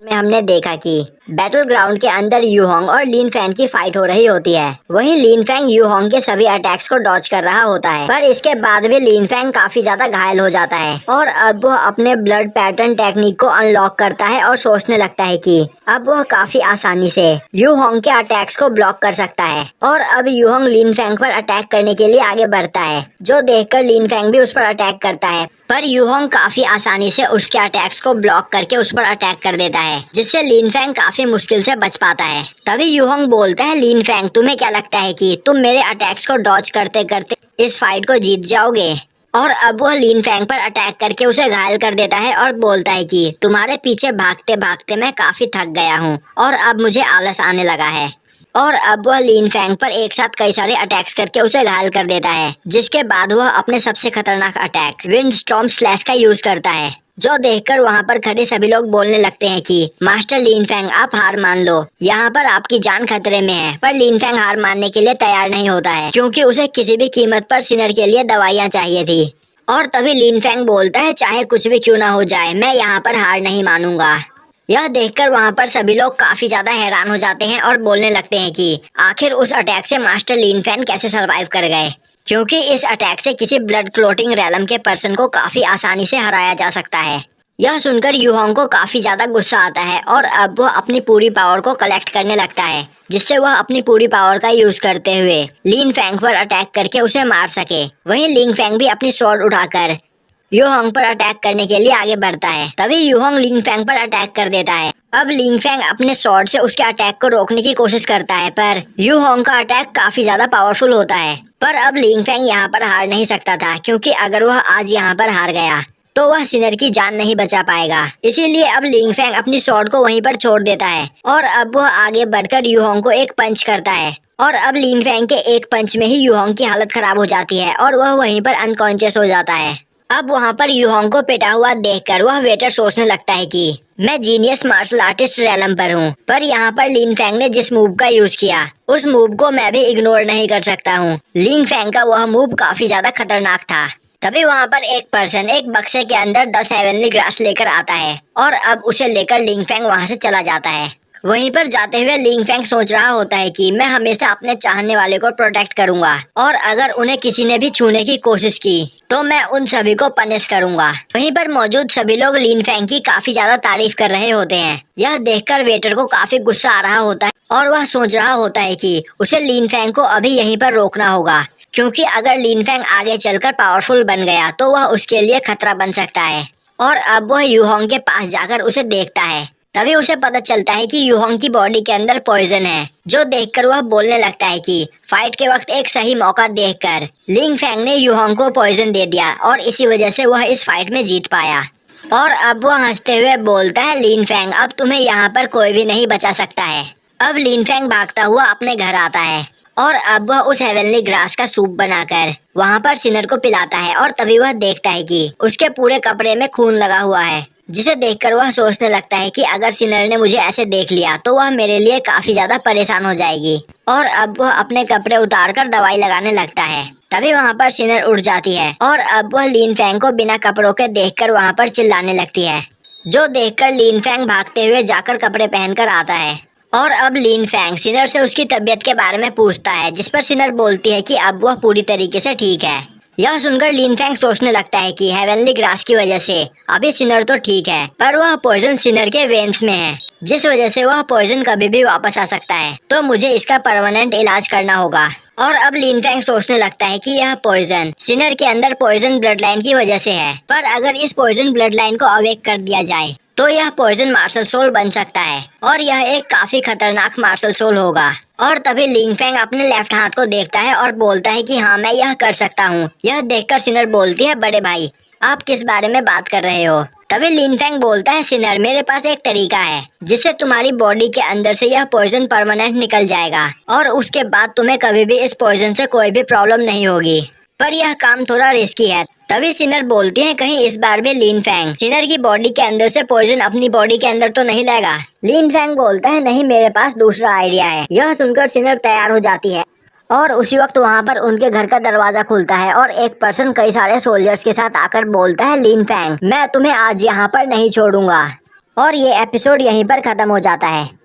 में हमने देखा कि बैटल ग्राउंड के अंदर यूहोंग और लिन फैंग की फाइट हो रही होती है। वहीं लिन फैंग यूहोंग के सभी अटैक्स को डॉज कर रहा होता है, पर इसके बाद भी लिन फैंग काफी ज्यादा घायल हो जाता है और अब वह अपने ब्लड पैटर्न टेक्निक को अनलॉक करता है और सोचने लगता है कि अब वह काफी आसानी से यूहोंग के अटैक्स को ब्लॉक कर सकता है। और अब यूहोंग लिन फैंग पर अटैक करने के लिए आगे बढ़ता है, जो देखकर लिन फैंग भी उस पर अटैक करता है, पर यूहोंग काफी आसानी से उसके अटैक्स को ब्लॉक करके उस पर अटैक कर देता है, जिससे लिन फैंग काफी मुश्किल से बच पाता है। तभी यूहोंग बोलता है, लिन फैंग तुम्हें क्या लगता है कि तुम मेरे अटैक्स को डॉज करते करते इस फाइट को जीत जाओगे? और अब वह लिन फैंग पर अटैक करके उसे घायल कर देता है और बोलता है कि तुम्हारे पीछे भागते भागते मैं काफी थक गया हूँ और अब मुझे आलस आने लगा है। और अब वह लिन फैंग पर एक साथ कई सारे अटैक्स करके उसे घायल कर देता है, जिसके बाद वह अपने सबसे खतरनाक अटैक विंड स्टॉर्म स्लैश का यूज करता है, जो देखकर वहां पर खड़े सभी लोग बोलने लगते हैं कि मास्टर लिन फैंग आप हार मान लो, यहाँ पर आपकी जान खतरे में है। पर लिन फैंग हार मानने के लिए तैयार नहीं होता है, क्योंकि उसे किसी भी कीमत पर सिनर के लिए दवाइयाँ चाहिए थी। और तभी लिन फैंग बोलता है, चाहे कुछ भी क्यों ना हो जाए, मैं यहाँ पर हार नहीं मानूंगा। यह देखकर वहां पर सभी लोग काफी ज्यादा हैरान हो जाते हैं और बोलने लगते हैं कि आखिर उस अटैक से मास्टर लिन फैंग कैसे सरवाइव कर गए, क्योंकि इस अटैक से किसी ब्लड क्लोटिंग रैलम के पर्सन को काफी आसानी से हराया जा सकता है। यह सुनकर यूहोंग को काफी ज्यादा गुस्सा आता है और अब वह अपनी पूरी पावर को कलेक्ट करने लगता है, जिससे वह अपनी पूरी पावर का यूज करते हुए लिन फैंग पर अटैक करके उसे मार सके। वहीं लिन फैंग भी अपनी स्वॉर्ड उठाकर यूहोंग पर अटैक करने के लिए आगे बढ़ता है। तभी यूहोंग लिन फैंग पर अटैक कर देता है। अब लिन फैंग अपने स्वॉर्ड से उसके अटैक को रोकने की कोशिश करता है, पर यूहोंग का अटैक काफी ज्यादा पावरफुल होता है। पर अब लिन फैंग यहाँ पर हार नहीं सकता था, क्योंकि अगर वह आज यहाँ पर हार गया तो वह सिनर की जान नहीं बचा पाएगा। इसीलिए अब लिन फैंग अपनी स्वॉर्ड को वहीं पर छोड़ देता है और अब वह आगे बढ़कर यूहोंग को एक पंच करता है। और अब लिन फैंग के एक पंच में ही यूहोंग की हालत खराब हो जाती है और वह वहीं पर अनकॉन्शियस हो जाता है। अब वहाँ पर यूहोंग को पिटा हुआ देखकर वह वेटर सोचने लगता है कि मैं जीनियस मार्शल आर्टिस्ट रैलम पर हूँ, पर यहाँ पर लिन फैंग ने जिस मूव का यूज किया उस मूव को मैं भी इग्नोर नहीं कर सकता हूँ। लिन फैंग का वह मूव काफी ज्यादा खतरनाक था। तभी वहाँ पर एक पर्सन एक बक्से के अंदर 10 हेवनली ग्रास लेकर आता है और अब उसे लेकर लिन फैंग वहाँ से चला जाता है। वहीं पर जाते हुए लिन फैंग सोच रहा होता है कि मैं हमेशा अपने चाहने वाले को प्रोटेक्ट करूंगा और अगर उन्हें किसी ने भी छूने की कोशिश की तो मैं उन सभी को पनिश करूंगा। वहीं पर मौजूद सभी लोग लिन फैंग की काफी ज्यादा तारीफ कर रहे होते हैं। यह देखकर वेटर को काफी गुस्सा आ रहा होता है और वह सोच रहा होता है कि उसे लिन फैंग को अभी यहीं पर रोकना होगा, क्योंकि अगर लिन फैंग आगे चलकर पावरफुल बन गया तो वह उसके लिए खतरा बन सकता है। और अब वह यूहोंग के पास जाकर उसे देखता है। तभी उसे पता चलता है कि यूहोंग की बॉडी के अंदर पॉइजन है, जो देखकर वह बोलने लगता है कि फाइट के वक्त एक सही मौका देखकर लिन फैंग ने यूहोंग को पॉइजन दे दिया और इसी वजह से वह इस फाइट में जीत पाया। और अब वह हंसते हुए बोलता है, लिन फैंग अब तुम्हें यहाँ पर कोई भी नहीं बचा सकता है। अब लिन फैंग भागता हुआ अपने घर आता है और अब वह उस हेवनली ग्रास का सूप बनाकर वहाँ पर सिनर को पिलाता है। और तभी वह देखता है कि उसके पूरे कपड़े में खून लगा हुआ है, जिसे देखकर वह सोचने लगता है कि अगर सिनर ने मुझे ऐसे देख लिया तो वह मेरे लिए काफी ज्यादा परेशान हो जाएगी। और अब वह अपने कपड़े उतारकर दवाई लगाने लगता है। तभी वहाँ पर सिनर उठ जाती है और अब वह लिन फैंग को बिना कपड़ों के देखकर वहाँ पर चिल्लाने लगती है, जो देखकर लिन फैंग भागते हुए जाकर कपड़े पहनकर आता है। और अब लिन फैंग सिनर से उसकी तबीयत के बारे में पूछता है, जिस पर सिनर बोलती है कि अब वह पूरी तरीके से ठीक है। यह सुनकर लिन फैंग सोचने लगता है कि हेवनली ग्रास की वजह से अभी सिनर तो ठीक है, पर वह पॉइजन सिनर के वेन्स में है, जिस वजह से वह पॉइजन कभी भी वापस आ सकता है, तो मुझे इसका परमानेंट इलाज करना होगा। और अब लिन फैंग सोचने लगता है कि यह पॉइजन सिनर के अंदर पॉइजन ब्लड लाइन की वजह से है, पर अगर इस पॉइजन ब्लड लाइन को अवेक कर दिया जाए तो यह पॉइजन मार्शल सोल बन सकता है और यह एक काफी खतरनाक मार्शल सोल होगा। और तभी लिन फैंग अपने लेफ्ट हाथ को देखता है और बोलता है कि हाँ मैं यह कर सकता हूँ। यह देखकर सिनर बोलती है, बड़े भाई आप किस बारे में बात कर रहे हो? तभी लिन फैंग बोलता है, सिनर मेरे पास एक तरीका है जिससे तुम्हारी बॉडी के अंदर से यह पॉइजन परमानेंट निकल जाएगा और उसके बाद तुम्हें कभी भी इस पॉइजन से कोई भी प्रॉब्लम नहीं होगी, पर यह काम थोड़ा रिस्की है। तभी सिनर बोलती है, कहीं इस बार भी लिन फैंग सिनर की बॉडी के अंदर से पॉइजन अपनी बॉडी के अंदर तो नहीं लाएगा? लिन फैंग बोलता है, नहीं मेरे पास दूसरा आइडिया है। यह सुनकर सिनर तैयार हो जाती है और उसी वक्त वहाँ पर उनके घर का दरवाजा खुलता है और एक पर्सन कई सारे सोल्जर्स के साथ आकर बोलता है, लिन फैंग मैं तुम्हें आज यहाँ पर नहीं छोड़ूंगा। और ये एपिसोड यहीं पर खत्म हो जाता है।